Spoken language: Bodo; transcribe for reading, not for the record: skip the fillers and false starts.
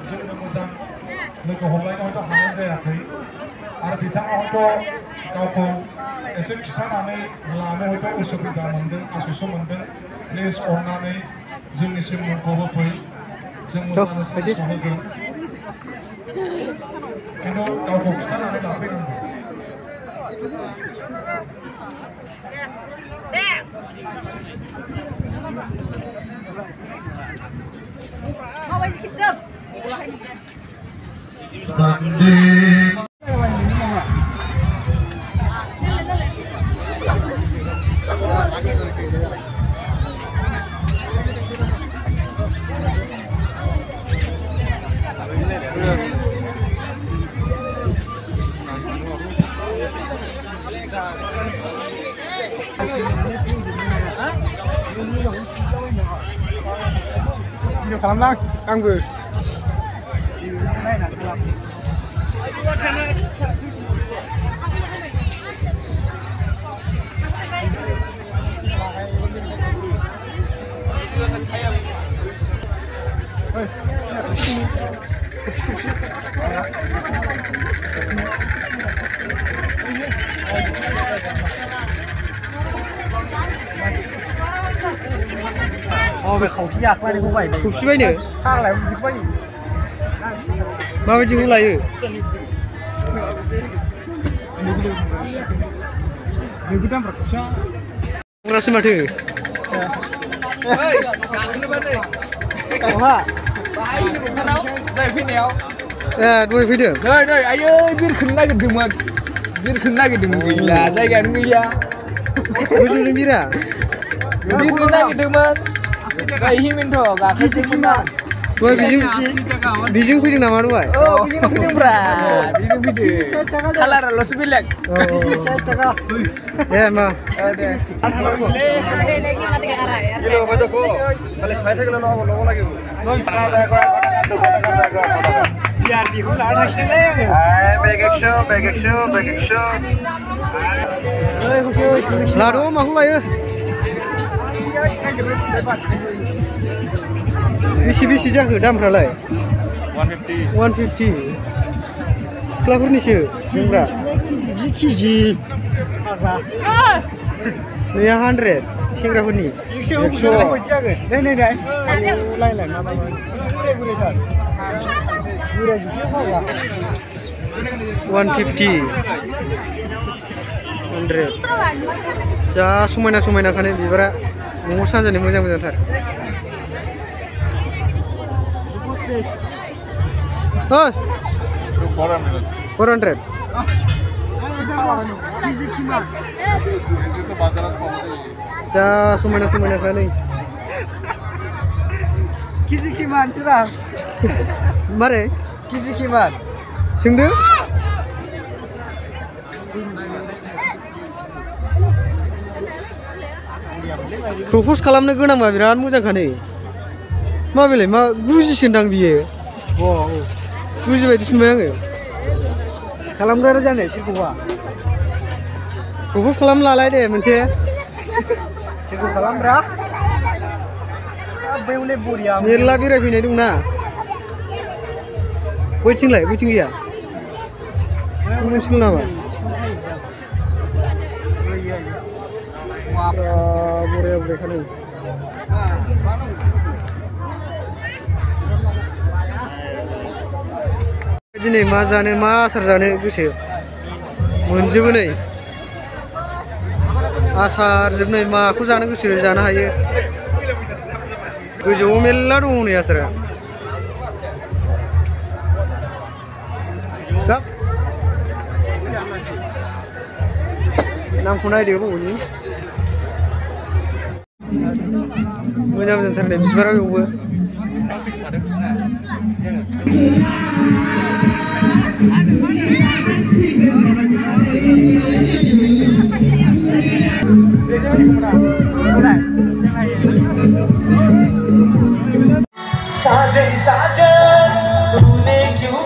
जोंनो मोजां लोगो हमलायनो हयथ' हानाय जायाखै आरो बिथाङा हयथ' गावखौ एसे खिथानानै लानो हयथ' उसुबिदा मोनदों आसुसु मोनदों प्लिज अननानै जोंनिसिम मुंखौ होफै जों मोसानोसिम सहैगोन खिन्थु गावखौ खिथानानै लाफैनांगौ Video खालामलां आंबो बे खावसे जाख्लायनायखौ बायबाय खौसे बायनो फाग्लाया बिदिखौ बायो माबायदिखौ लायो नोगोद दामफ्रा खौसे बुंग्रासो माथो अहा दहाय फैनायाव दहाय फैदों नै आयै बिरखोनो नागिरदोंमोन गैला जायगायानो गैया गोजौजों बिरा बिरनो नागिरदोंमोन Kayak himin tuh, gak kasih mana. Dua bijing fiding nama dua. Oh, bijing fiding berat, bijing fiding. Kalar lo sebilek. Ya mah. Ada. Lagi mati ke arah ya. Kilo betul kok. Kalau saya tak lalu lo lagi. Biar dihular lagi lagi. Back action. Lalu mah hulai ya. Bisi जाखो दामफ्रालाय 150 सिख्लाफोरनिसो जोंग्रा केजि नैया 100 सेंग्राफोरनि 100 नै लायलाय मा बुरै-बुरैथार 150 100 जा समायना खाने बिबारा न'आव साजायनो मोजांथार Oh, 400. Sa sumana kali. Kizi kiman curang. Mare, kizi kiman. Singdu? Propose खालामनो गोनांबा बिराद मोजां खाने मा बेलाय मा गुजिसोनदां बियो औ गुजि बायदिसो मोनबाय आङो खालामग्रा जानो सोरखौबा प्रप'ज खालाम लालाय दे मोनसे सोरखौ खालामब्रा बेवले बरिया मेरला बेरायफैनाय दंना बयथिं गैया मोनसेल' नामा बरिया खानो दिनै मा जानो मा आसार जानो गोसो मोनजोबो नै आसार जोबनाय माखौ जानो गोसो जानो हायो गोजौआव मेरला दङ नै आसारा नामखौ नायदो बबेनि मोजांथार नै बिबारा बेवबो साजन तूने क्यों